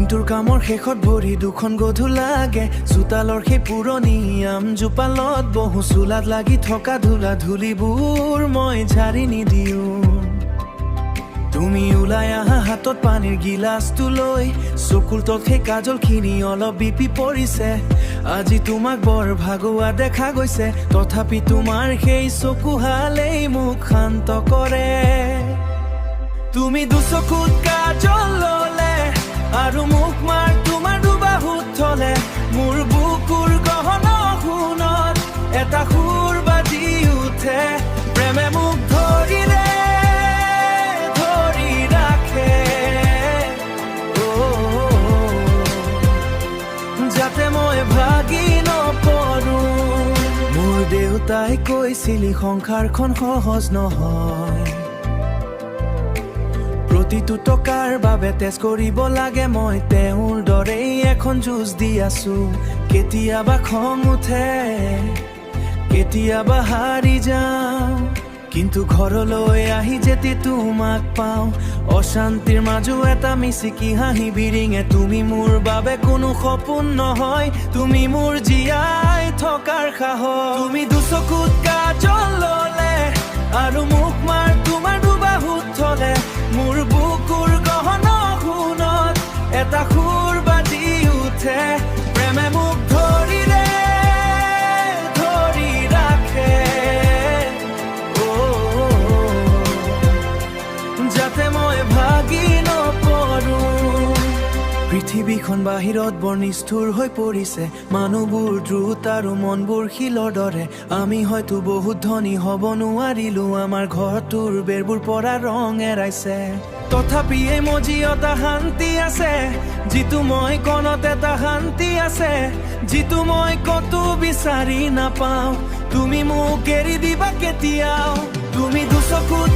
দিনটোৰ কামৰ শেষত ভৰি দুখন গধুৰ লাগে চোতালৰ সেই পুৰণি আমজোপালত বহু চোলাত লাগি থকা ধূলা ধূলিবোৰ মই ঝাৰি নিদিওঁ তুমি ওলাই আহা হাতত পানীৰ গিলাচটো লৈ চকুৰ তলত সেই কাজলখিনি অলপ বিপি পৰিছে আজি তোমাক বৰ ভাগুৱা দেখা গৈছে তথাপি তোমাৰ সেই চকুহালেই মোক শান্ত কৰে তুমি দুচকুত কাজল ললে আৰু মোক মাৰ তোমাৰ দুবাহুত থলে মোৰ বুকুৰ গহনা শুনত এটা সুৰ বাজি উঠে প্ৰেমে মোক ধৰিলে যাতে মই ভাগি নপৰো মোৰ দেউতাই কৈছিলি সংসাৰখন সহজ নহয় প্ৰতিটো টকাৰ বাবে তেজ কৰিব লাগে মই তেওঁৰ দৰেই এখন যুঁজ দি আছো কেতিয়াবা খং উঠে কেতিয়াবা হাৰি যাওঁ কিন্তু ঘৰলৈ আহি যেতি তোমাক পাওঁ অশান্তিৰ মাজো এটা মিচিকি হাঁহি বিৰিঙে তুমি মোৰ বাবে কোনো সপোন নহয় তুমি মোৰ জীয়াই থকাৰ সাহস তুমি দুচকুত কাজল ললে আৰু মোক মাৰ তোমাৰ দুবাহুত থলে মোৰ বুকুৰ গহনা শুনত এটা সুৰ বাজি উঠে প্ৰেমে মোক ধৰিলে ধৰি ৰাখে যাতে মই ভাগি নপৰো পৃথিৱীখন বাহিৰত বৰ নিষ্ঠুৰ হৈ পৰিছে মানুহবোৰ দ্ৰুত আৰু মনবোৰ শিলৰ দৰে আমি হয়তো বহুত ধনী হ'ব নোৱাৰিলো আমাৰ ঘৰটোৰ বেৰবোৰ পৰা ৰং এৰাইছে তথাপি এই মজিয়ত শান্তি আছে যিটো মই কণত এটা শান্তি আছে যিটো মই কতো বিচাৰি নাপাওঁ তুমি মোক এৰি দিবা কেতিয়াও তুমি দুচকুত